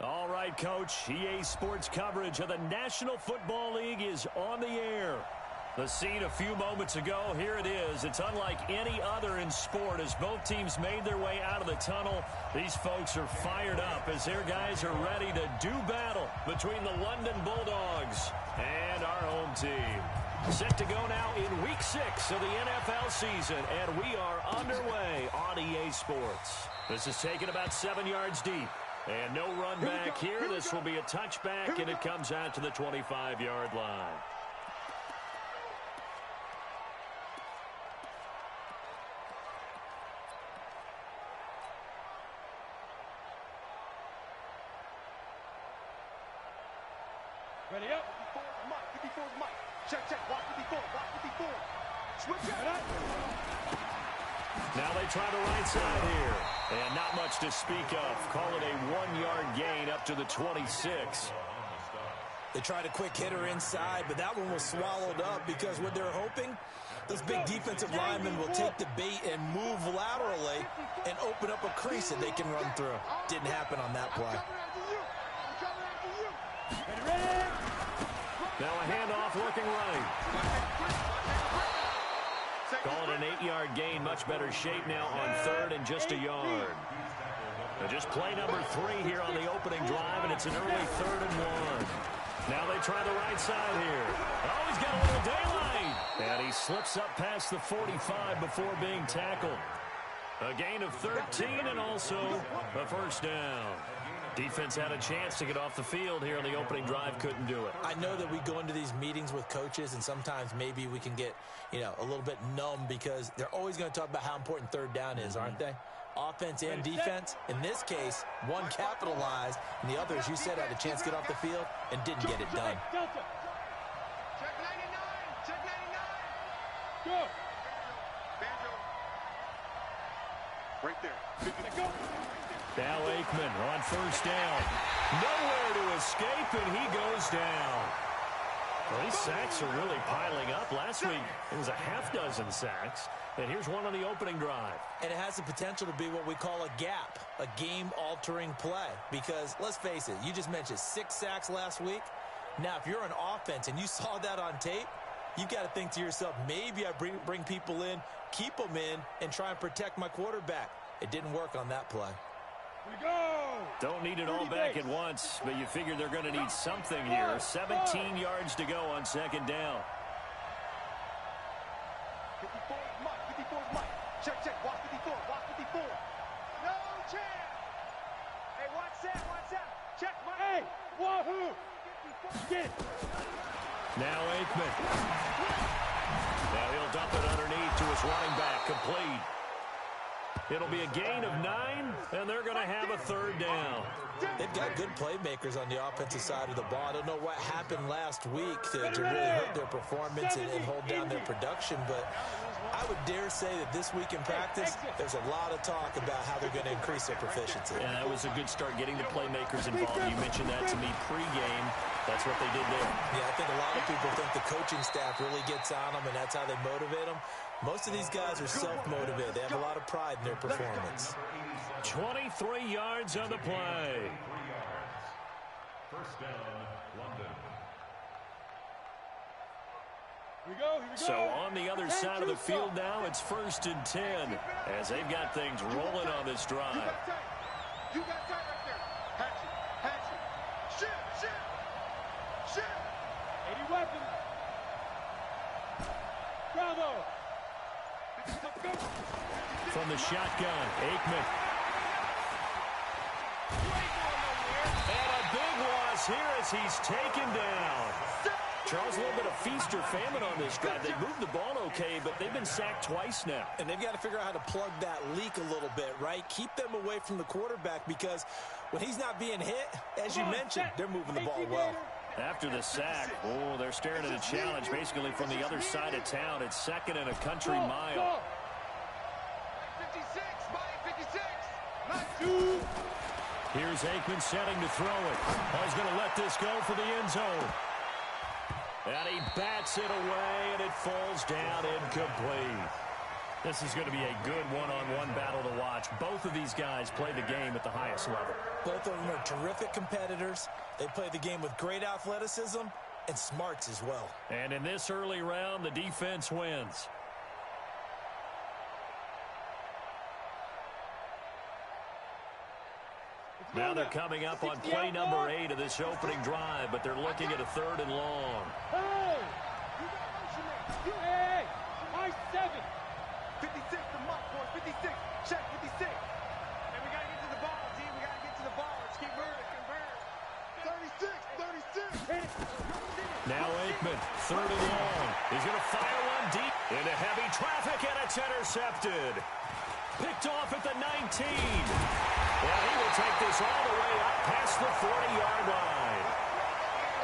All right, Coach. EA Sports coverage of the National Football League is on the air. The scene a few moments ago, here it is. It's unlike any other in sport as both teams made their way out of the tunnel. These folks are fired up as their guys are ready to do battle between the London Bulldogs and our home team. Set to go now in Week 6 of the NFL season, and we are underway on EA Sports. This is taken about 7 yards deep. And no run back here. This will be a touchback, and it comes out to the 25-yard line. Ready up. 54's Mike. Check. Watch 54. Switch it up. Now they try the right side here. And not much to speak of. Call it a 1-yard gain up to the 26. They tried a quick hitter inside, but that one was swallowed up because what they're hoping, those big defensive linemen will take the bait and move laterally and open up a crease that they can run through. Didn't happen on that play. Now a handoff looking right. Calling an 8-yard gain, much better shape now on 3rd and just a yard. And just play number 3 here on the opening drive, and it's an early 3rd and 1. Now they try the right side here. Oh, he's got a little daylight. And he slips up past the 45 before being tackled. A gain of 13 and also a first down. Defense had a chance to get off the field here on the opening drive, couldn't do it. I know that we go into these meetings with coaches, and sometimes maybe we can get, a little bit numb because they're always going to talk about how important 3rd down is, aren't they? Offense and defense. In this case, one capitalized, and the other, as you said, had a chance to get off the field and didn't get it done. Check 99. Go. Banjo. Right there. Go. Now Aikman on first down. Nowhere to escape, and he goes down. Well, these sacks are really piling up. Last week, it was a half-dozen sacks. And here's one on the opening drive. And it has the potential to be what we call a gap, a game-altering play. Because, let's face it, you just mentioned 6 sacks last week. Now, if you're an offense and you saw that on tape, you've got to think to yourself, maybe I bring people in, keep them in, and try and protect my quarterback. It didn't work on that play. We go. Don't need it all back at once, but you figure they're going to need something here. 17 yards to go on 2nd down. 54's Mike. Check. Watch 54. No chance. Hey, watch that. Check, Mike. Hey, wahoo. Get it. Now Aikman. Now he'll dump it underneath to his running back, complete. It'll be a gain of 9, and they're going to have a 3rd down. They've got good playmakers on the offensive side of the ball. I don't know what happened last week to really hurt their performance and hold down their production, but I would dare say that this week in practice, there's a lot of talk about how they're going to increase their proficiency. And that was a good start getting the playmakers involved. You mentioned that to me pregame. That's what they did there. Yeah, I think a lot of people think the coaching staff really gets on them, and that's how they motivate them. Most of these guys are self-motivated. They have a lot of pride in their performance. 23 yards on the play. First down, London. Here we go. So on the other side of the field now, it's 1st and 10 as they've got things rolling on this drive. You got tight right there. Hatch it. Shoot. 80 weapons. Bravo. From the shotgun, Aikman. And a big loss here as he's taken down. Charles, a little bit of feast or famine on this drive. They moved the ball okay, but they've been sacked twice now. And they've got to figure out how to plug that leak a little bit, right? Keep them away from the quarterback because when he's not being hit, as you mentioned, they're moving the ball well. After the sack, they're staring at a challenge basically from the other side of town. It's 2nd and a country mile. 56, Mike, 56. Not 2. Here's Aikman setting to throw it. He's going to let this go for the end zone. And he bats it away, and it falls down incomplete. This is going to be a good one-on-one battle to watch. Both of these guys play the game at the highest level. Both of them are terrific competitors. They play the game with great athleticism and smarts as well. And in this early round, the defense wins. Now they're coming up on play number 8 of this opening drive, but they're looking at a 3rd and long. Hey! You got motion there. Hey! My 7. 56 to Mark, boys. 56. Check 56. And we got to get to the ball, team. We got to get to the ball. Let's keep moving. Convert. 36. 36. Hit it. Now Aikman, 3rd and long. He's going to fire one deep into heavy traffic, and it's intercepted. Picked off at the 19. Well, he will take this all the way up past the 40-yard line.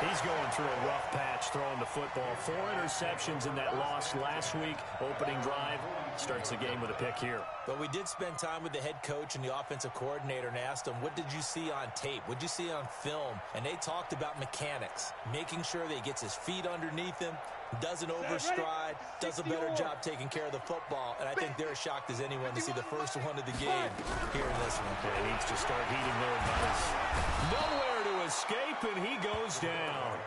He's going through a rough patch throwing the football. 4 interceptions in that loss last week. Opening drive starts the game with a pick here. But we did spend time with the head coach and the offensive coordinator and asked them, what did you see on tape? What did you see on film? And they talked about mechanics, making sure that he gets his feet underneath him, doesn't overstride, does a better job taking care of the football. And I think they're as shocked as anyone to see the first one of the game here in this one. He needs to start heeding their advice. Nowhere to escape, and he goes down.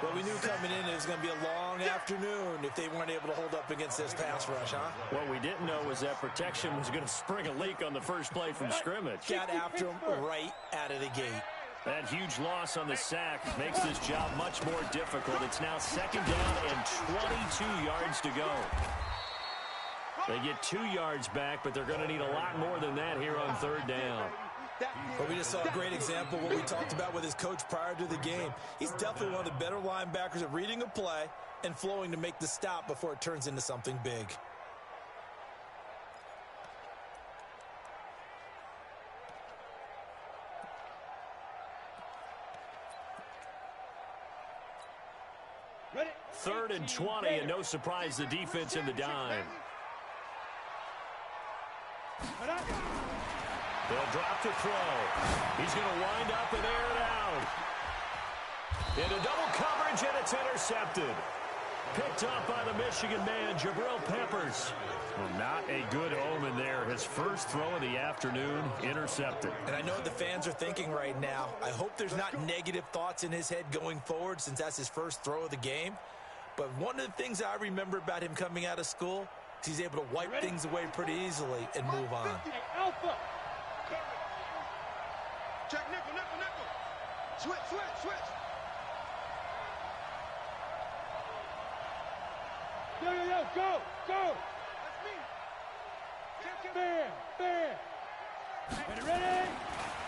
Well, we knew coming in it was going to be a long afternoon if they weren't able to hold up against this pass rush, huh? What we didn't know was that protection was going to spring a leak on the first play from scrimmage. Got after him right out of the gate. That huge loss on the sack makes this job much more difficult. It's now 2nd down and 22 yards to go. They get 2 yards back, but they're going to need a lot more than that here on 3rd down. But we just saw a great example of what we talked about with his coach prior to the game. He's definitely one of the better linebackers at reading a play and flowing to make the stop before it turns into something big. Ready? 3rd and 20, and no surprise the defense in the dime. They'll drop to throw. He's going to wind up and air it out. Into double coverage, and it's intercepted. Picked up by the Michigan man, Jabril Peppers. Well, not a good omen there. His first throw of the afternoon, intercepted. And I know what the fans are thinking right now. I hope there's not negative thoughts in his head going forward since that's his first throw of the game. But one of the things I remember about him coming out of school is he's able to wipe things away pretty easily and move on. Hey, Alpha. Check nickel. Switch. Yo, go. That's me. Fair. Ready?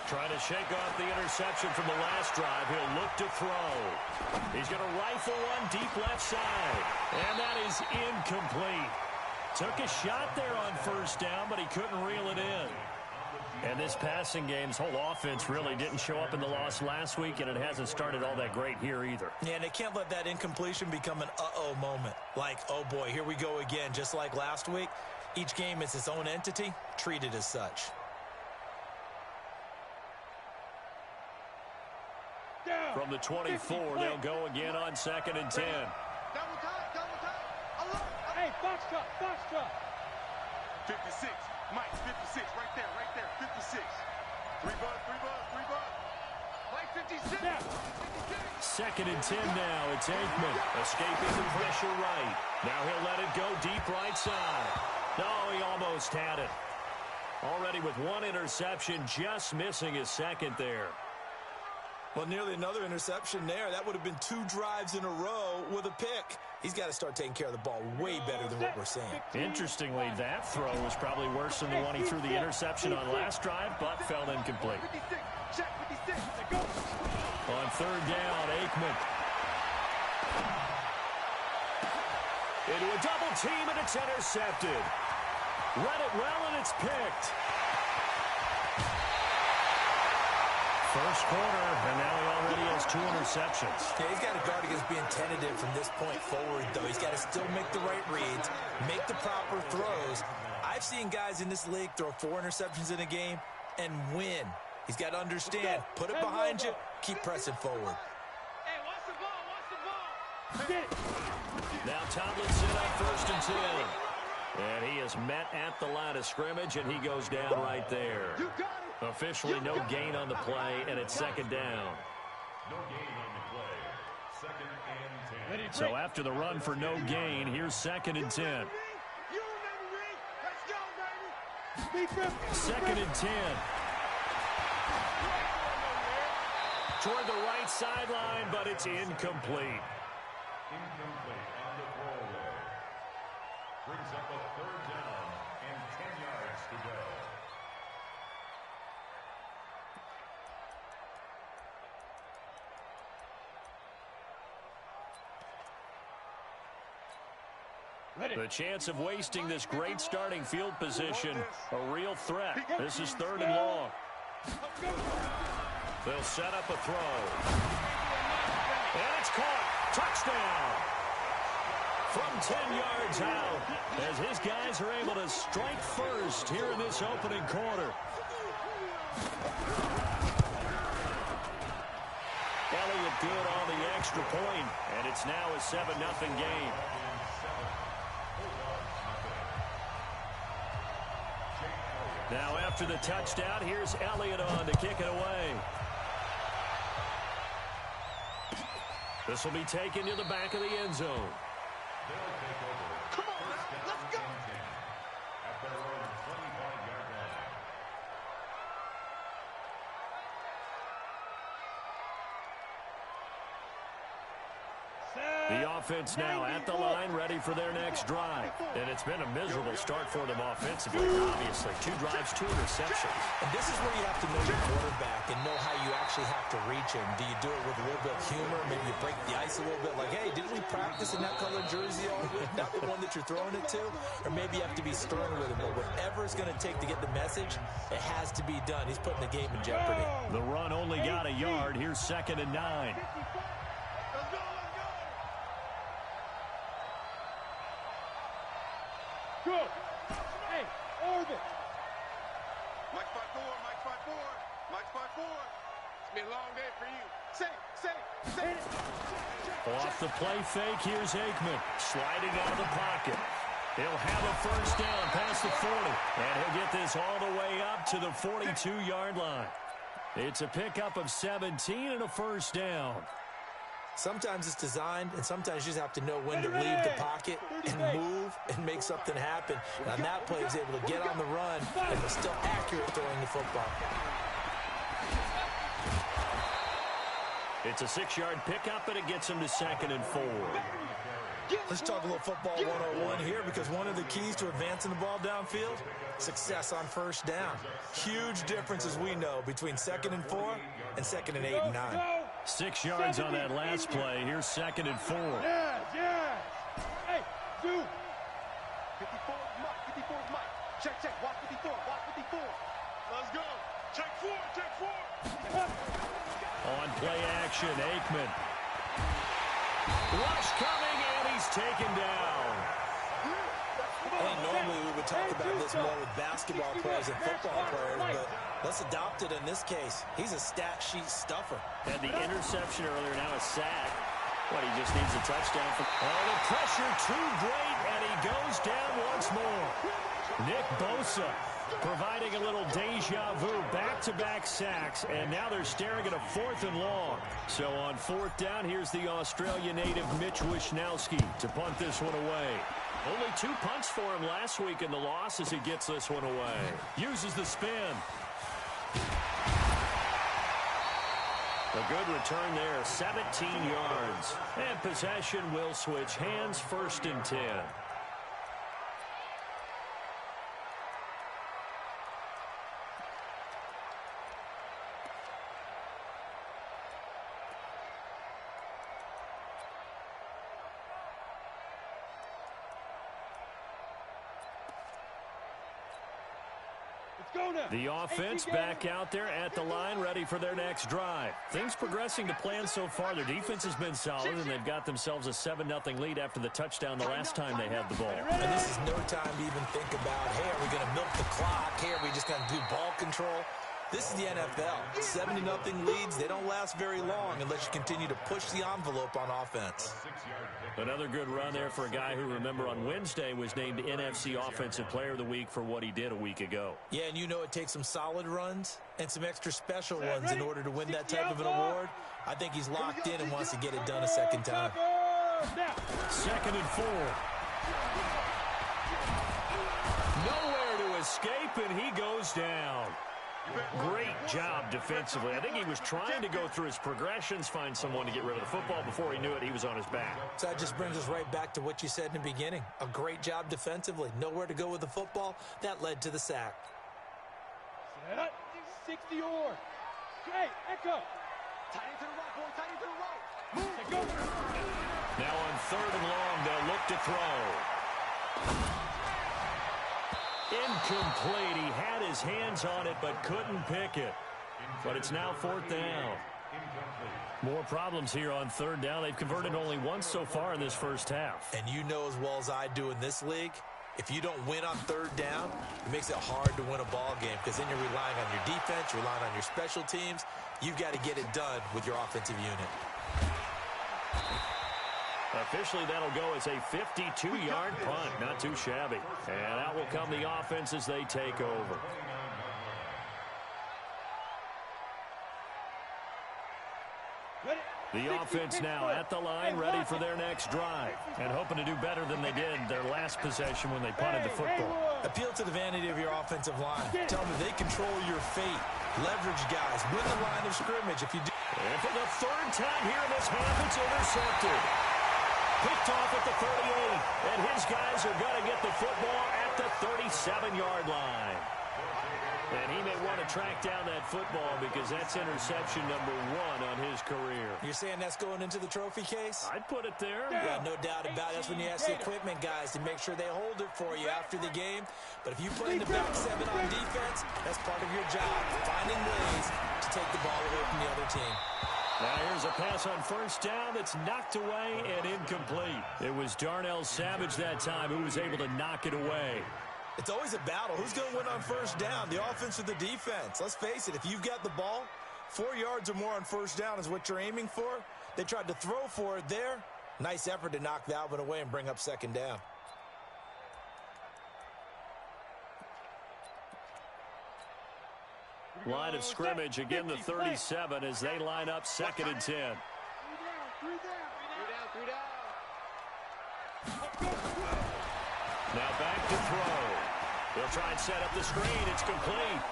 Trying to shake off the interception from the last drive. He'll look to throw. He's going to rifle one deep left side. And that is incomplete. Took a shot there on 1st down, but he couldn't reel it in. And this passing game's whole offense really didn't show up in the loss last week, and it hasn't started all that great here either. Yeah, and they can't let that incompletion become an uh-oh moment. Like, oh boy, here we go again. Just like last week, each game is its own entity, treated as such. From the 24, they'll go again on 2nd and 10. Double time. Hey, Foxtrot. 56. Mike, 56. Right there. 56. 3 bucks. Mike, 56. 2nd and 10 now. It's Aikman escaping the pressure right. Now he'll let it go deep right side. No, he almost had it. Already with 1 interception, just missing his 2nd there. Well, nearly another interception there. That would have been 2 drives in a row with a pick. He's got to start taking care of the ball way better than what we're seeing. Interestingly, that throw was probably worse than the one he threw the interception on last drive, but fell incomplete. On 3rd down, Aikman. Into a double team, and it's intercepted. Read it well, and it's picked. First quarter, and now he already has 2 interceptions. Yeah, he's got to guard against being tentative from this point forward, though. He's got to still make the right reads, make the proper throws. I've seen guys in this league throw 4 interceptions in a game and win. He's got to understand, put it behind you, keep pressing forward. Hey, watch the ball. Now Tomlinson on 1st and 10. And he is met at the line of scrimmage, and he goes down right there. Officially no gain on the play, and it's second down. No gain on the play. Second and 10. So after the run for no gain, here's second and 10. Second and 10. Toward the right sideline, but it's incomplete. Incomplete on the throwaway. Brings up a third down and 10 yards to go. The chance of wasting this great starting field position, a real threat. This is third and long. They'll set up a throw. And it's caught. Touchdown. From 10 yards out, as his guys are able to strike first here in this opening quarter. Elliott good on the extra point, and it's now a 7-0 game. Now after the touchdown, here's Elliott on to kick it away. This will be taken to the back of the end zone. They'll take over. Come on, now, let's go. At their own 25-yard line. The offense now at the line, ready for their next drive. And it's been a miserable start for them offensively, obviously. 2 drives, 2 interceptions. And this is where you have to know your quarterback and know how you actually have to reach him. Do you do it with a little bit of humor? Maybe you break the ice a little bit, like, hey, didn't we practice in that colored jersey all week? Not the one that you're throwing it to? Or maybe you have to be stern with him. But whatever it's going to take to get the message, it has to be done. He's putting the game in jeopardy. The run only got a yard. Here's second and 9. Good. Hey, orbit. Mike 5-4, Mike 5-4, Mike 5-4. It's been a long day for you. Say it. Off the play fake, here's Aikman. Sliding out of the pocket. He'll have a first down past the 40. And he'll get this all the way up to the 42-yard line. It's a pickup of 17 and a first down. Sometimes it's designed, and sometimes you just have to know when to leave the pocket and move and make something happen. And on that play, he's able to get on the run and was still accurate throwing the football. It's a 6-yard pickup, and it gets him to second and 4. Let's talk a little football 101 here, because one of the keys to advancing the ball downfield, success on first down. Huge difference, as we know, between second and 4 and second and 8 and 9. 6 yards on that last play. Here's second and 4. Yes. Hey, dude. 54 is Mike. 54 is Mike. Check. Watch 54. Watch 54. Let's go. Check 4. On play action, Aikman. Rush coming, and he's taken down. I think normally we would talk about this more with basketball players and football players, but let's adopt it in this case. He's a stat sheet stuffer. And the interception earlier, now a sack. What, he just needs a touchdown. Oh, the pressure too great, and he goes down once more. Nick Bosa providing a little deja vu, back-to-back sacks, and now they're staring at a 4th and long. So on 4th down, here's the Australia native Mitch Wishnowski to punt this one away. Only 2 punts for him last week in the loss as he gets this one away. Uses the spin. A good return there, 17 yards. And possession will switch hands, 1st and 10. The offense back out there at the line, ready for their next drive. Things progressing to plan so far. Their defense has been solid, and they've got themselves a 7-0 lead after the touchdown the last time they had the ball. And this is no time to even think about, hey, are we going to milk the clock? Hey, are we just going to do ball control? This This is the NFL. 70-0 leads, they don't last very long unless you continue to push the envelope on offense. Another good run there for a guy who, remember, on Wednesday was named NFC Offensive Player of the Week for what he did a week ago. Yeah, and you know it takes some solid runs and some extra special ones in order to win that type of an award. I think he's locked in and wants to get it done a second time. 2nd and 4. Nowhere to escape, and he goes down. Great job defensively. I think he was trying to go through his progressions, find someone to get rid of the football. Before he knew it, he was on his back. So that just brings us right back to what you said in the beginning. A great job defensively. Nowhere to go with the football. That led to the sack. Set. 60 or. Hey, echo. Tight to the right, boy. Tight to the right. Move. Go. Now on 3rd and long, they'll look to throw. Incomplete. He had his hands on it but couldn't pick it. But it's now 4th down. More problems here on 3rd down. They've converted only once so far in this first half. And you know as well as I do in this league, if you don't win on 3rd down, it makes it hard to win a ball game because then you're relying on your defense, you're relying on your special teams. You've got to get it done with your offensive unit. Officially, that'll go as a 52-yard punt. Not too shabby. And out will come the offense as they take over. The offense now at the line, ready for their next drive. And hoping to do better than they did their last possession when they punted the football. Appeal to the vanity of your offensive line. Tell them they control your fate. Leverage guys. Win the line of scrimmage if you do. And for the 3rd time here in this half, it's intercepted. Picked off at the 38, and his guys are going to get the football at the 37-yard line. And he may want to track down that football because that's interception number 1 on his career. You're saying that's going into the trophy case? I'd put it there. Yeah, no doubt about it. That's when you ask the equipment guys to make sure they hold it for you after the game. But if you play in the back 7 on defense, that's part of your job, finding ways to take the ball away from the other team. Now here's a pass on 1st down that's knocked away and incomplete. It was Darnell Savage that time who was able to knock it away. It's always a battle. Who's going to win on 1st down, the offense or the defense? Let's face it, if you've got the ball, 4 yards or more on 1st down is what you're aiming for. They tried to throw for it there. Nice effort to knock that one away and bring up 2nd down. Line of scrimmage, again the 37 as they line up 2nd and 10. 3 down. Now back to throw. They'll try and set up the screen. It's complete.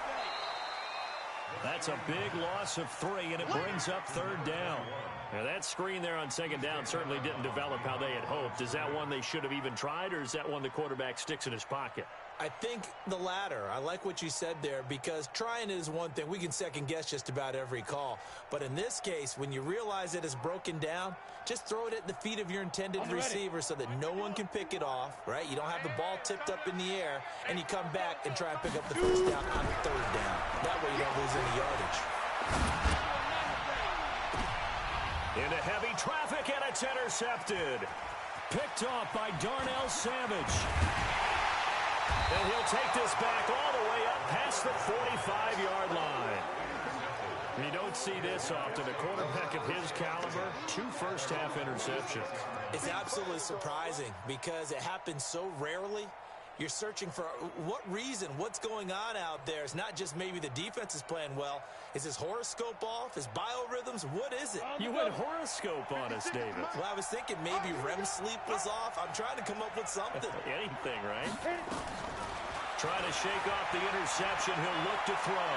That's a big loss of 3, and it brings up 3rd down. Now that screen there on 2nd down certainly didn't develop how they had hoped. Is that one they should have even tried, or is that one the quarterback sticks in his pocket? I think the latter. I like what you said there because trying it is one thing. We can second guess just about every call. But in this case, when you realize it is broken down, just throw it at the feet of your intended receiver so that no one can pick it off, right? You don't have the ball tipped up in the air, and you come back and try and pick up the 1st down on 3rd down. That way you don't lose any yardage. Into heavy traffic, and it's intercepted. Picked off by Darnell Savage. And he'll take this back all the way up past the 45-yard line. You don't see this often. A quarterback of his caliber, 2 first-half interceptions. It's absolutely surprising because it happens so rarely. You're searching for what reason, what's going on out there. It's not just maybe the defense is playing well. Is his horoscope off? His biorhythms? What is it? You went horoscope on us, David. Well, I was thinking maybe REM sleep was off. I'm trying to come up with something. Anything, right? Trying to shake off the interception. He'll look to throw.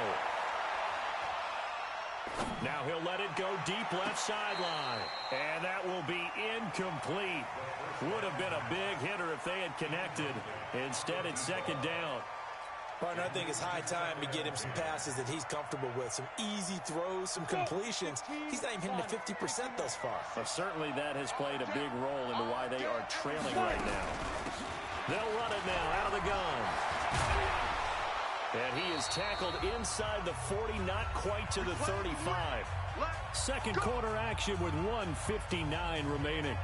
Now he'll let it go deep left sideline. And that will be incomplete. Would have been a big hitter if they had connected. Instead, it's 2nd down. Partner, I think it's high time to get him some passes that he's comfortable with. Some easy throws, some completions. He's not even hitting the 50% thus far. Well, certainly that has played a big role into why they are trailing right now. They'll run it now out of the gun. And he is tackled inside the 40, not quite to the 35. 2nd quarter action with 1:59 remaining.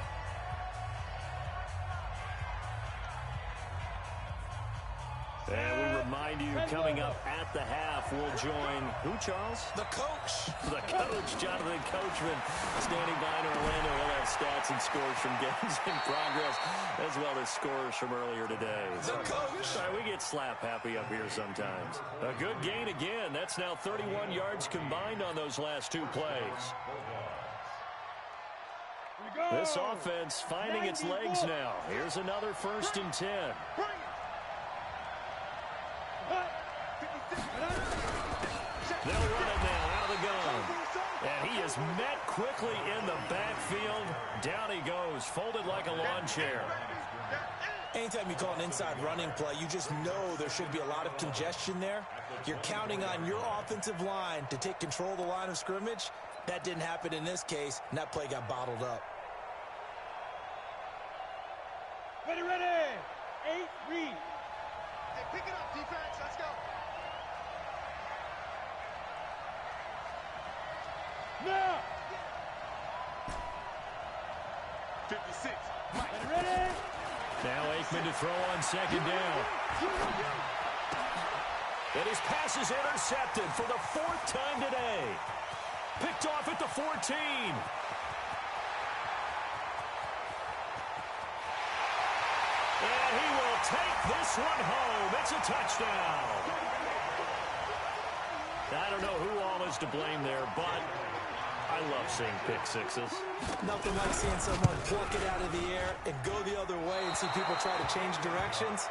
And we remind you coming up at the half. We'll join who, Charles? The coach. The coach, Jonathan Coachman, standing by in Orlando. He'll have stats and scores from games in progress, as well as scores from earlier today. The coach. Sorry, we get slap happy up here sometimes. A good gain again. That's now 31 yards combined on those last two plays. This offense finding its legs now. Here's another 1st and 10. They'll run it now out of the gun. And he is met quickly in the backfield. Down he goes, folded like a lawn chair. Anytime you call an inside running play, you just know there should be a lot of congestion there. You're counting on your offensive line to take control of the line of scrimmage. That didn't happen in this case, and that play got bottled up. Ready, ready. 8, read. Hey, pick it up, defense. Let's go. Now. 56. Mike. Ready. Now Aikman to throw on 2nd down. And his pass is intercepted for the 4th time today. Picked off at the 14. And he will take this one home. It's a touchdown. I don't know who all is to blame there, but I love seeing pick sixes. Nothing like seeing someone pluck it out of the air and go the other way and see people try to change directions.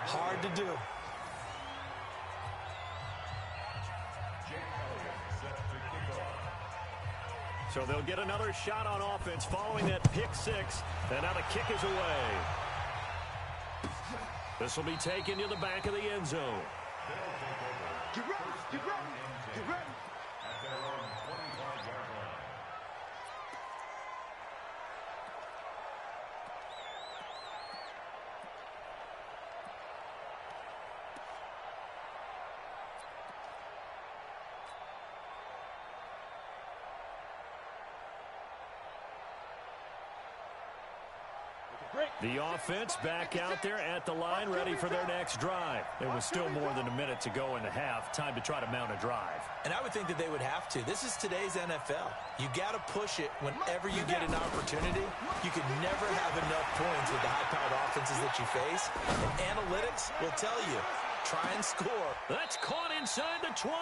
Hard to do. So they'll get another shot on offense following that pick six. And now the kick is away. This will be taken to the back of the end zone. Get ready, get ready, get ready. At their own 25-yard line. The offense back out there at the line, ready for their next drive. There was still more than a minute to go in the half. Time to try to mount a drive. And I would think that they would have to. This is today's NFL. You got to push it whenever you get an opportunity. You can never have enough points with the high-powered offenses that you face. And analytics will tell you, try and score. That's caught inside the 20.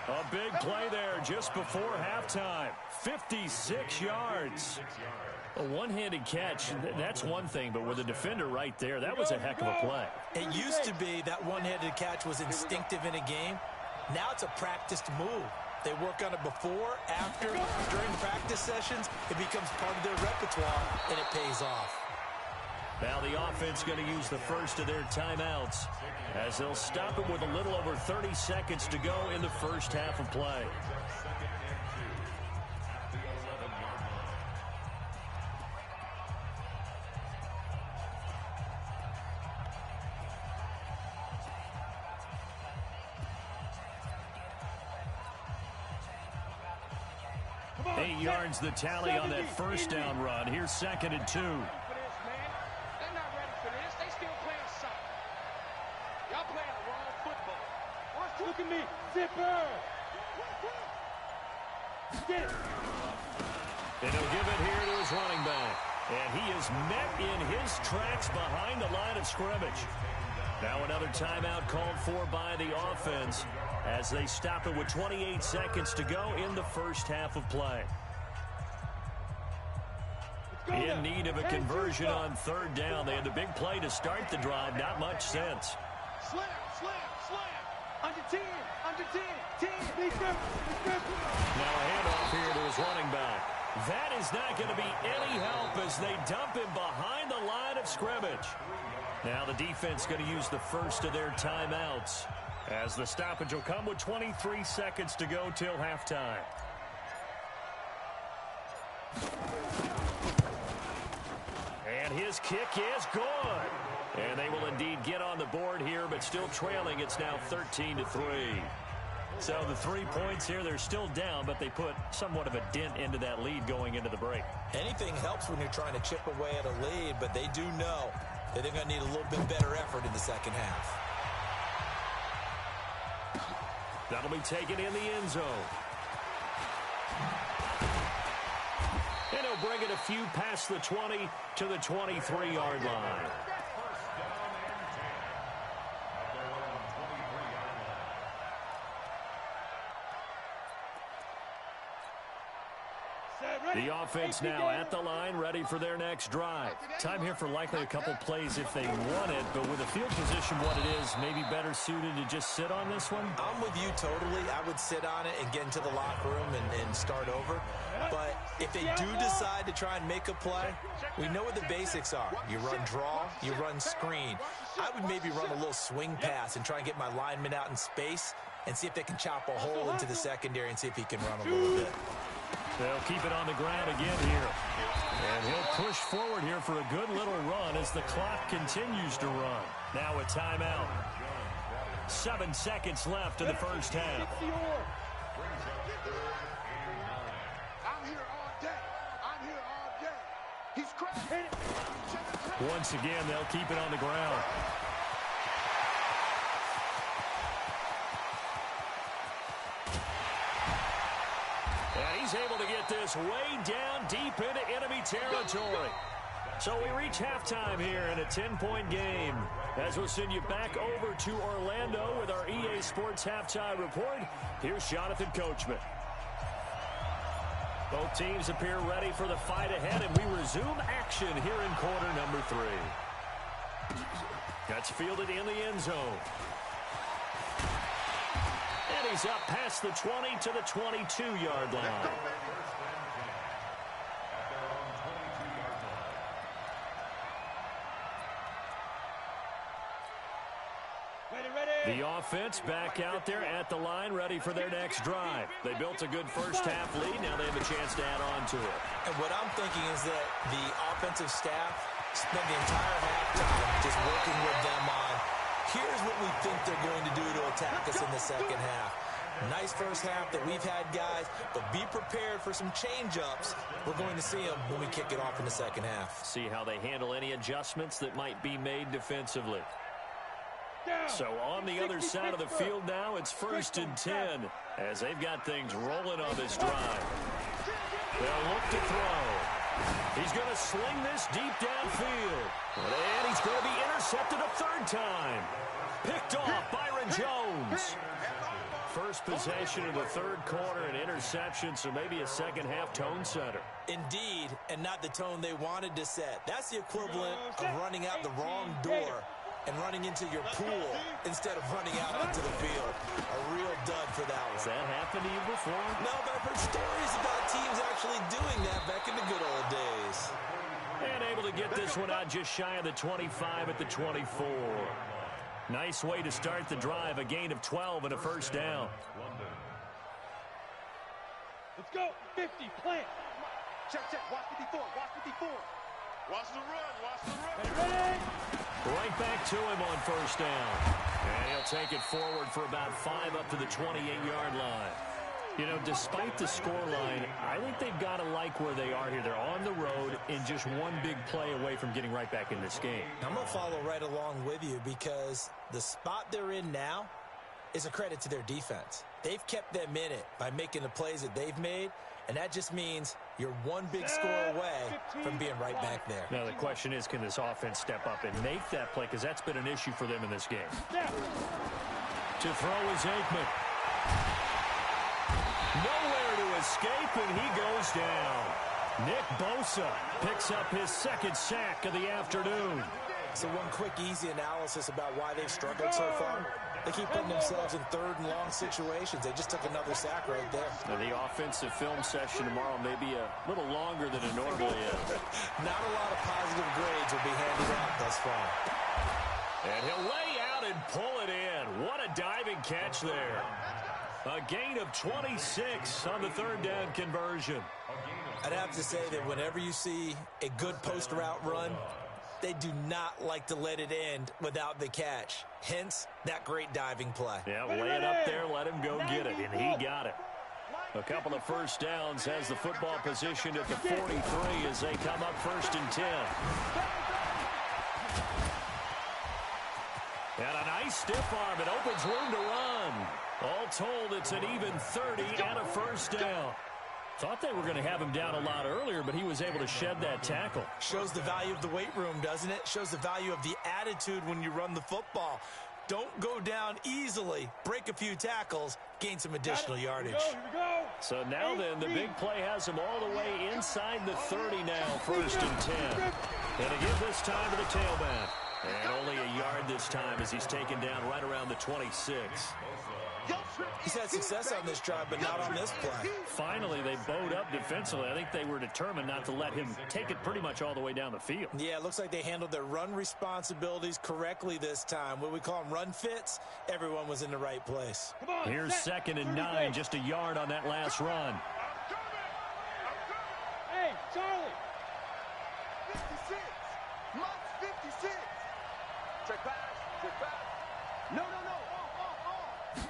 A big play there just before halftime. 56 yards. A one-handed catch, that's one thing, but with a defender right there, that was a heck of a play. It used to be that one-handed catch was instinctive in a game. Now it's a practiced move. They work on it before, after, during practice sessions. It becomes part of their repertoire, and it pays off. Now the offense going to use the first of their timeouts as they'll stop it with a little over 30 seconds to go in the first half of play. Yards the tally on that first down run. Here's 2nd and 2. They're not ready for this. They still playing soccer. Y'all playing the wrong football. Look at me. Zipper. Get it. And he'll give it here to his running back. And he is met in his tracks behind the line of scrimmage. Now another timeout called for by the offense as they stop it with 28 seconds to go in the first half of play. In need of a conversion on 3rd down. They had the big play to start the drive. Not much sense. Slam, slam, slam. Under 10, under 10, 10. Now a handoff here to his running back. That is not going to be any help as they dump him behind the line of scrimmage. Now the defense going to use the first of their timeouts as the stoppage will come with 23 seconds to go till halftime. And his kick is good. And they will indeed get on the board here, but still trailing. It's now 13-3. So the 3 points here, they're still down, but they put somewhat of a dent into that lead going into the break. Anything helps when you're trying to chip away at a lead, but they do know that they're going to need a little bit better effort in the second half. That'll be taken in the end zone. And he'll bring it a few past the 20 to the 23-yard line. The offense now at the line, ready for their next drive. Time here for likely a couple plays if they want it, but with the field position what it is, maybe better suited to just sit on this one? I'm with you totally. I would sit on it and get into the locker room and start over. But if they do decide to try and make a play, we know what the basics are. You run draw, you run screen. I would maybe run a little swing pass and try and get my lineman out in space and see if they can chop a hole into the secondary and see if he can run a little bit. They'll keep it on the ground again here. And he'll push forward here for a good little run as the clock continues to run. Now a timeout. 7 seconds left in the first half. I'm here all day. I'm here all day. He's crazy. Once again, they'll keep it on the ground. And he's able to get this way down deep into enemy territory. So we reach halftime here in a 10-point game. As we'll send you back over to Orlando with our EA Sports Halftime Report, here's Jonathan Coachman. Both teams appear ready for the fight ahead, and we resume action here in quarter number 3. That's fielded in the end zone. And he's up past the 20 to the 22-yard line. The offense back out there at the line, ready for their next drive. They built a good first-half lead. Now they have a chance to add on to it. And what I'm thinking is that the offensive staff spent the entire halftime just working with them on, here's what we think they're going to do to attack us in the second half. Nice first half that we've had, guys, but be prepared for some change-ups. We're going to see them when we kick it off in the second half. See how they handle any adjustments that might be made defensively. So on the other side of the field now, it's 1st and 10 as they've got things rolling on this drive. They'll look to throw. He's going to sling this deep downfield. And he's going to be intercepted a third time. Picked off Byron Jones. First possession of the third quarter, an interception, so maybe a second-half tone setter. Indeed, and not the tone they wanted to set. That's the equivalent of running out the wrong door and running into your pool instead of running out onto the field. A real dud for that one. Has that happened to you before? No, but I've heard stories about teams actually doing that back in the good old days. And able to get this one out just shy of the 25 at the 24. Nice way to start the drive, a gain of 12 and a first down. Let's go. 50, plant. Check. Watch 54. Watch 54. Watch the run. Watch the run. Ready? Right back to him on first down. And he'll take it forward for about 5 up to the 28-yard line. You know, despite the scoreline, I think they've got to like where they are here. They're on the road and just one big play away from getting right back in this game. I'm going to follow right along with you because the spot they're in now is a credit to their defense. They've kept them in it by making the plays that they've made, and that just means you're one big score away from being right back there. Now, the question is, can this offense step up and make that play? Because that's been an issue for them in this game. To throw is Aikman. Nowhere to escape, and he goes down. Nick Bosa picks up his second sack of the afternoon. So one quick, easy analysis about why they've struggled so far. They keep putting themselves in third and long situations. They just took another sack right there. Now, the offensive film session tomorrow may be a little longer than it normally is. Not a lot of positive grades will be handed out thus far. And he'll lay out and pull it in. What a diving catch there. A gain of 26 on the third down conversion. I'd have to say that whenever you see a good post route run, they do not like to let it end without the catch. Hence, that great diving play. Yeah, lay it up there, let him go get it, and he got it. A couple of first downs, has the football positioned at the 43 as they come up 1st and 10. And a nice stiff arm. It opens room to run. All told, it's an even 30 and a first down. Thought they were going to have him down a lot earlier, but he was able to shed that tackle. Shows the value of the weight room, doesn't it? Shows the value of the attitude when you run the football. Don't go down easily. Break a few tackles. Gain some additional yardage. Here we go. So now then, the big play has him all the way inside the 30 now, 1st and 10. And again this time to the tailback. And only a yard this time as he's taken down right around the 26. He's had success on this drive, but not on this play. Finally, they bowed up defensively. I think they were determined not to let him take it pretty much all the way down the field. Yeah, it looks like they handled their run responsibilities correctly this time. What we call them run fits, everyone was in the right place. Here's 2nd and 9, just a yard on that last run. Hey, Charlie. 56. Mott's 56. Check pass. Check pass. No.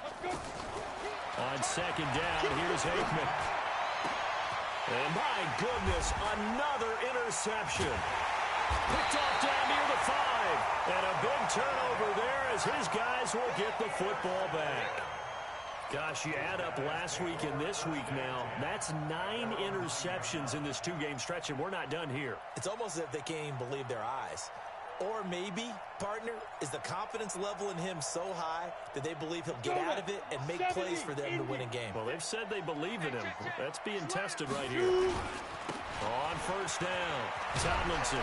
Let's go. On 2nd down, here's Aikman. And my goodness, another interception. Picked off down near the 5. And a big turnover there as his guys will get the football back. Gosh, you add up last week and this week now. That's 9 interceptions in this 2-game stretch, and we're not done here. It's almost as if they can't even believe their eyes. Or maybe, partner, is the confidence level in him so high that they believe he'll get out of it and make plays for them to win a game. Well, they've said they believe in him. That's being tested right here. On 1st down, Tomlinson.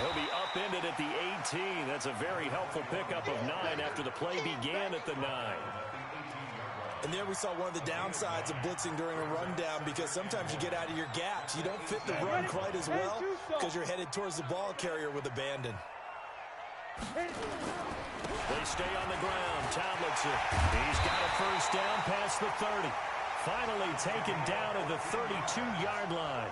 He'll be upended at the 18. That's a very helpful pickup of 9 after the play began at the 9. And there we saw one of the downsides of blitzing during a rundown, because sometimes you get out of your gaps. You don't fit the run quite as well because you're headed towards the ball carrier with abandon. They stay on the ground. Tomlinson. He's got a 1st down past the 30. Finally taken down at the 32-yard line.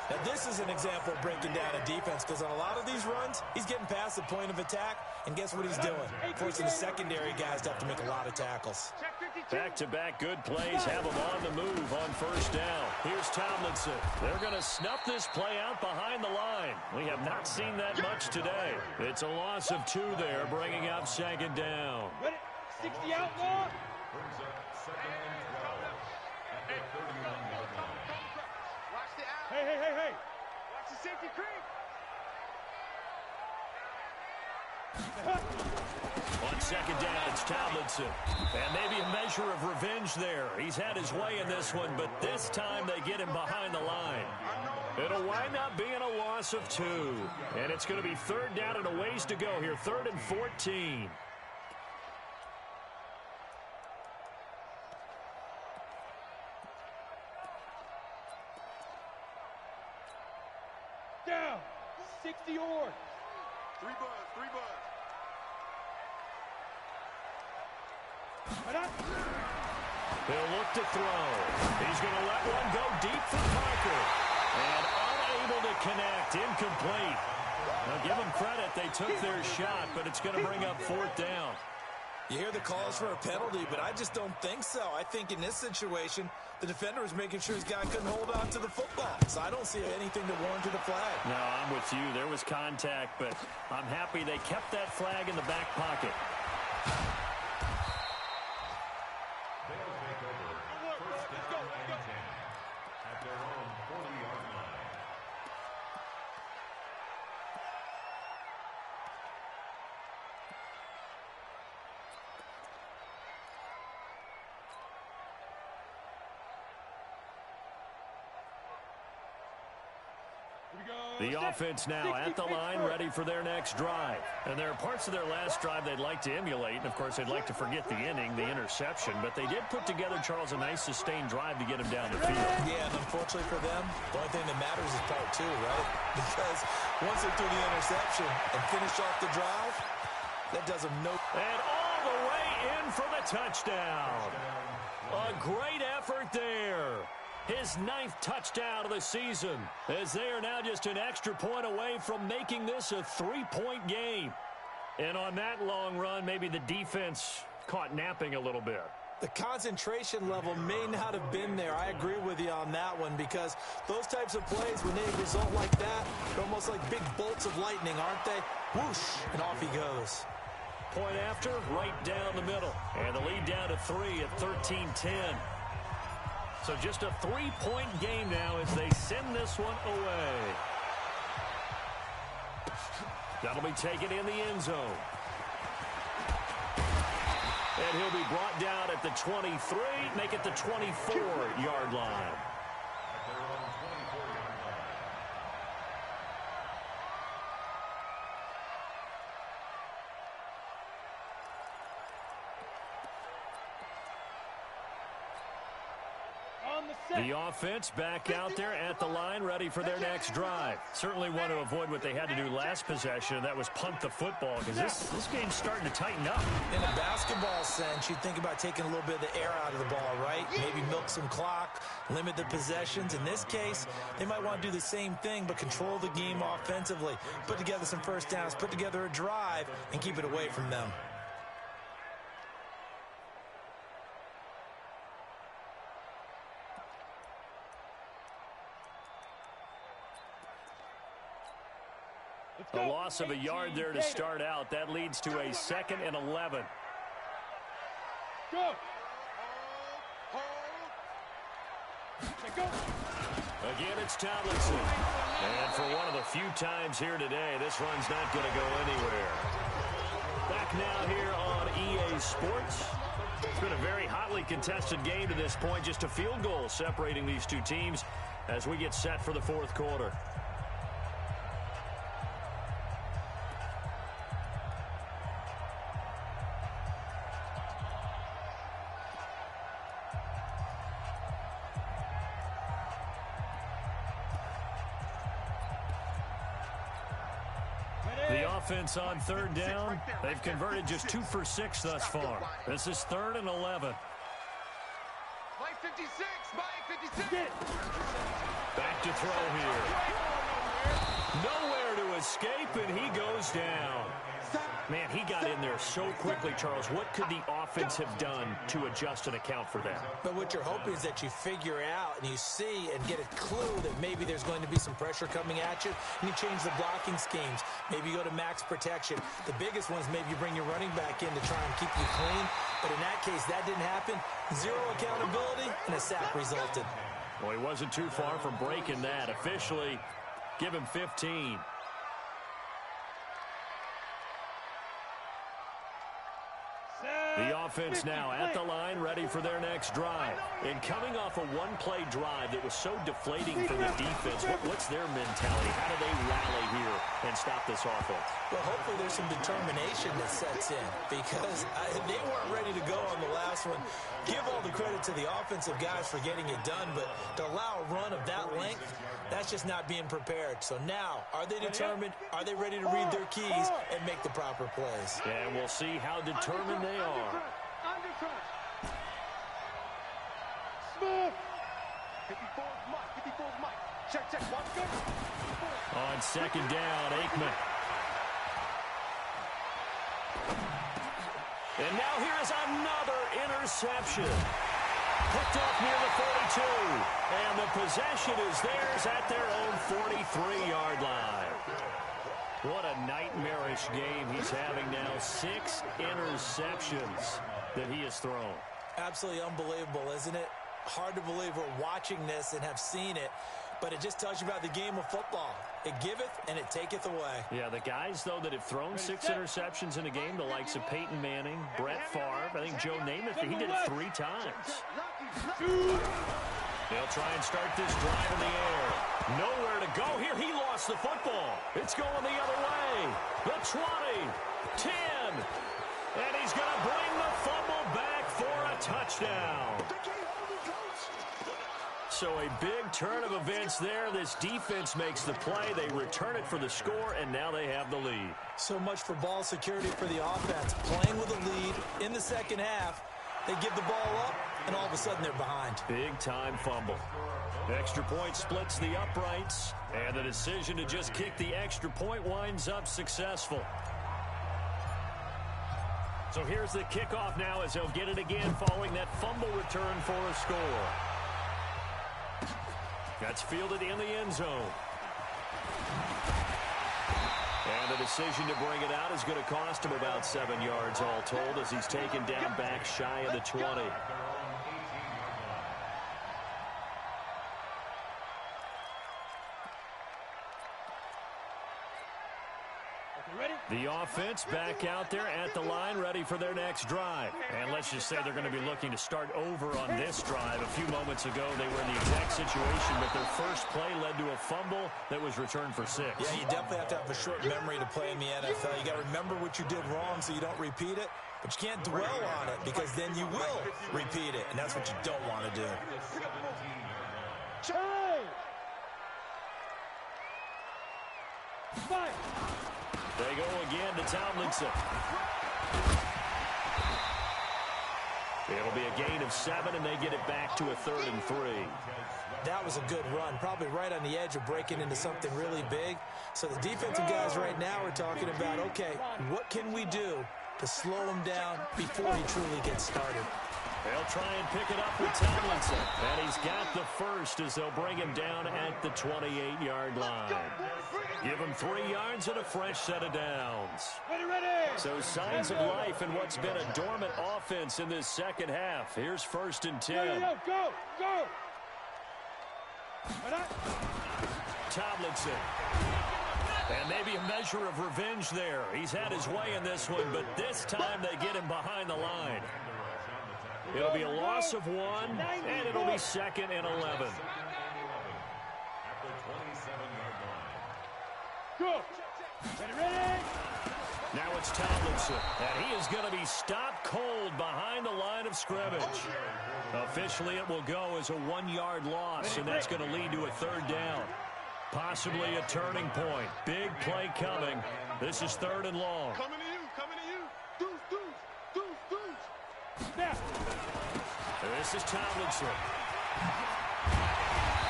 Now, this is an example of breaking down a defense, because on a lot of these runs, he's getting past the point of attack, and guess what he's doing? Forcing the secondary guys to have to make a lot of tackles. Back-to-back good plays have him on the move on 1st down. Here's Tomlinson. They're going to snuff this play out behind the line. We have not seen that much today. It's a loss of 2 there, bringing up 2nd down. 60 outlaw. Brings up 2nd and 12 at the 31-yard line. Watch the out. Hey. Watch the safety creep. On 2nd down, it's Tomlinson. And maybe a measure of revenge there. He's had his way in this one, but this time they get him behind the line. It'll wind up being a loss of 2. And it's going to be 3rd down and a ways to go here. 3rd and 14. Down. 60 or. 3 buzz. He'll look to throw. He's going to let one go deep for Parker. And unable to connect. Incomplete. Now, give them credit. They took their shot, but it's going to bring up 4th down. You hear the calls for a penalty, but I just don't think so. I think in this situation, the defender was making sure his guy couldn't hold on to the football. So I don't see anything to warrant a flag. No, I'm with you. There was contact, but I'm happy they kept that flag in the back pocket. They'll take over 1st down and 10 at their own 40-yard line. The offense now at the line, ready for their next drive. And there are parts of their last drive they'd like to emulate. And, of course, they'd like to forget the inning, the interception. But they did put together, Charles, a nice sustained drive to get him down the field. Yeah, and unfortunately for them, the only thing that matters is part 2, right? Because once they threw the interception and finished off the drive, that does them no... And all the way in for the touchdown. A great effort there. His 9th touchdown of the season, as they are now just an extra point away from making this a 3-point game. And on that long run, maybe the defense caught napping a little bit. The concentration level may not have been there. I agree with you on that one, because those types of plays, when they result like that, they're almost like big bolts of lightning, aren't they? Whoosh, and off he goes. point after, right down the middle. And the lead down to 3 at 13-10. So just a 3-point game now as they send this one away. That'll be taken in the end zone. And he'll be brought down at the 23, make it the 24-yard line. The offense back out there at the line, ready for their next drive. Certainly want to avoid what they had to do last possession, and that was punt the football, because this game's starting to tighten up. In a basketball sense, you think about taking a little bit of the air out of the ball, right? Maybe milk some clock, limit the possessions. In this case, they might want to do the same thing, but control the game offensively. Put together some first downs, put together a drive, and keep it away from them. A loss of a yard there to start out. That leads to a 2nd and 11. Go. Again, it's Tomlinson. And for one of the few times here today, this run's not going to go anywhere. Back now here on EA Sports. It's been a very hotly contested game to this point. Just a field goal separating these two teams as we get set for the fourth quarter. Offense on third down. They've converted just 2 for 6 thus far. This is 3rd and 11. Mike 56, Mike 56. Back to throw here. Nowhere to escape, and he goes down. Man, he got in there so quickly, Charles. What could the offense have done to adjust and account for that? But what you're hoping is that you figure out and you see and get a clue that maybe there's going to be some pressure coming at you, and you change the blocking schemes. Maybe you go to max protection. The biggest one is maybe you bring your running back in to try and keep you clean. But in that case, that didn't happen. 0 accountability, and a sack resulted. Well, he wasn't too far from breaking that. Officially, give him 15. The offense now at the line, ready for their next drive. And coming off a one-play drive that was so deflating for the defense, what's their mentality? How do they rally here and stop this offense? Well, hopefully there's some determination that sets in, because they weren't ready to go on the last one. Give all the credit to the offensive guys for getting it done, but to allow a run of that length, that's just not being prepared. So now, are they determined? Are they ready to read their keys and make the proper plays? And we'll see how determined they are. Smooth. 54's Mike, 54's Mike. Check, check, one, go. On second down, Aikman. And now here is another interception. Picked off near the 42. And the possession is theirs at their own 43-yard line. What a nightmarish game he's having now. 6 interceptions that he has thrown. Absolutely unbelievable, isn't it? Hard to believe we're watching this and have seen it, but it just tells you about the game of football. It giveth and it taketh away. Yeah, the guys, though, that have thrown 6 interceptions in a game, the likes of Peyton Manning, Brett Favre, I think Joe Namath, he did it 3 times. They'll try and start this drive in the air. Nowhere to go here. He lost the football. It's going the other way. The 20, 10, and he's going to bring the fumble back for a touchdown. So a big turn of events there. This defense makes the play. They return it for the score, and now they have the lead. So much for ball security for the offense. Playing with a lead in the second half. They give the ball up, and all of a sudden they're behind. Big-time fumble. Extra point splits the uprights, and the decision to just kick the extra point winds up successful. So here's the kickoff now as they'll get it again following that fumble return for a score. That's fielded in the end zone. And the decision to bring it out is going to cost him about 7 yards all told as he's taken down back shy of the 20. The offense back out there at the line, ready for their next drive. And let's just say they're going to be looking to start over on this drive. A few moments ago, they were in the exact situation, but their first play led to a fumble that was returned for 6. Yeah, you definitely have to have a short memory to play in the NFL. You got to remember what you did wrong so you don't repeat it, but you can't dwell on it because then you will repeat it, and that's what you don't want to do. They go again to Tomlinson. It'll be a gain of 7, and they get it back to a 3rd and 3. That was a good run, probably right on the edge of breaking into something really big. So the defensive guys right now are talking about, okay, what can we do to slow him down before he truly gets started? They'll try and pick it up with Tomlinson. And he's got the first as they'll bring him down at the 28-yard line. Give him 3 yards and a fresh set of downs. So signs of life in what's been a dormant offense in this second half. Here's 1st and 10. Go! Tomlinson. And maybe a measure of revenge there. He's had his way in this one, but this time they get him behind the line. It'll be a loss of 1, and it'll be 2nd and 11. Go! Ready? Now it's Tomlinson, and he is going to be stopped cold behind the line of scrimmage. Officially, it will go as a 1-yard loss, and that's going to lead to a 3rd down. Possibly a turning point. Big play coming. This is 3rd and long. Coming to you. Deuce. Snap. This is Tomlinson.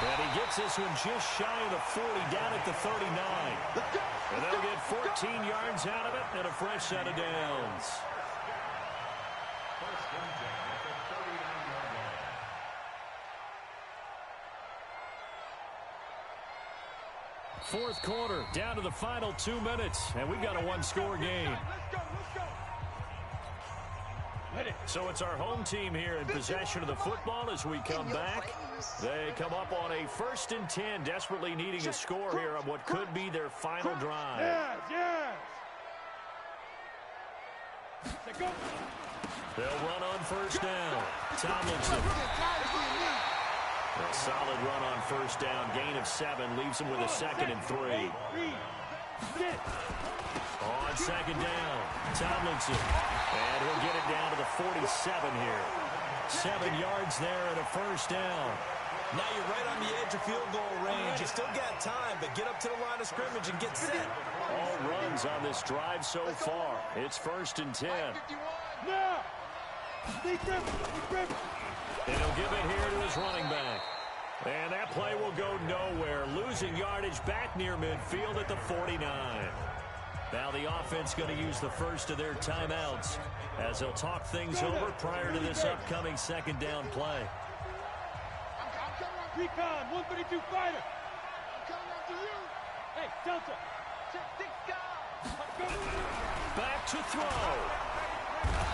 And he gets this one just shy of the 40, down at the 39. And they'll get 14 yards out of it and a fresh set of downs. Fourth quarter, down to the final 2 minutes, and we've got a 1-score game. Let's go. So it's our home team here in possession of the football as we come back. They come up on a 1st and 10, desperately needing a score here on what could be their final drive. Yes. Go. They'll run on 1st down. Tomlinson. A solid run on 1st down. Gain of 7 leaves them with a 2nd and 3. On 2nd down, Tomlinson. And he'll get it down to the 47 here. 7 yards there and a 1st down. Now you're right on the edge of field goal range. You still got time, but get up to the line of scrimmage and get set. All runs on this drive so far. It's 1st and 10. Now. And he'll give it here to his running back. And that play will go nowhere. Losing yardage back near midfield at the 49. Now the offense going to use the first of their timeouts as they'll talk things over prior to this upcoming 2nd down play. Recon, 132 fighter. I'm coming after you. Hey, Delta. Check 6 guys. Back to throw.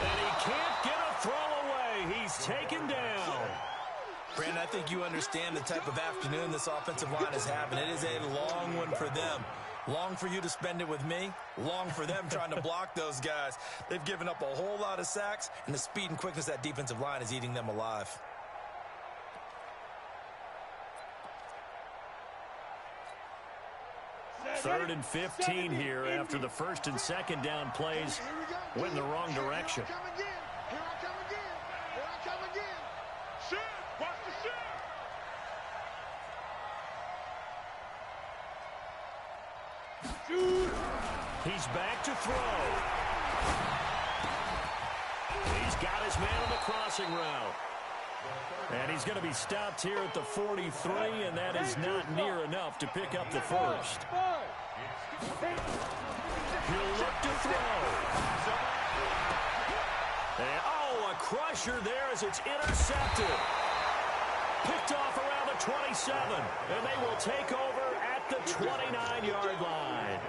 And he can't get a throw away. He's taken down. Brandon, I think you understand the type of afternoon this offensive line is having. It is a long one for them. Long for you to spend it with me. Long for them trying to block those guys. They've given up a whole lot of sacks, and the speed and quickness of that defensive line is eating them alive. Third and 15 here after the 1st and 2nd down plays went in the wrong direction. Here I come again. Shit, watch the shit. He's back to throw. He's got his man on the crossing route. And he's going to be stopped here at the 43, and that is not near enough to pick up the first. He'll look to throw. And, a crusher there as it's intercepted. Picked off around the 27, and they will take over at the 29-yard line.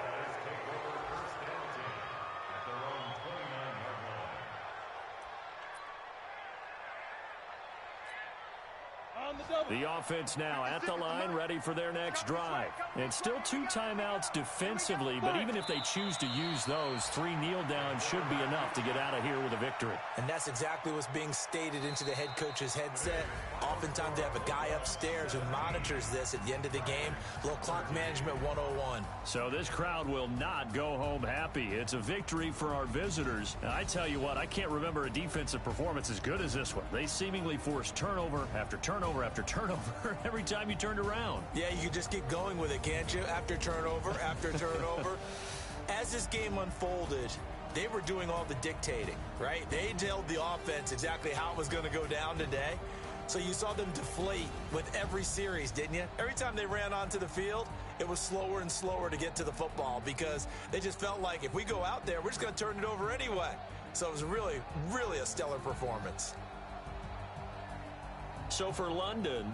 The offense now at the line, ready for their next drive. And still 2 timeouts defensively, but even if they choose to use those, 3 kneel downs should be enough to get out of here with a victory. And that's exactly what's being stated into the head coach's headset. Oftentimes they have a guy upstairs who monitors this at the end of the game. Little clock management 101. So this crowd will not go home happy. It's a victory for our visitors. And I tell you what, I can't remember a defensive performance as good as this one. They seemingly forced turnover after turnover after turnover every time you turned around. Yeah, you can just keep going with it, can't you? After turnover, after turnover. As this game unfolded, they were doing all the dictating, right? They told the offense exactly how it was going to go down today. So you saw them deflate with every series, didn't you? Every time they ran onto the field, it was slower and slower to get to the football because they just felt like if we go out there, we're just going to turn it over anyway. So it was really, really a stellar performance. So for London,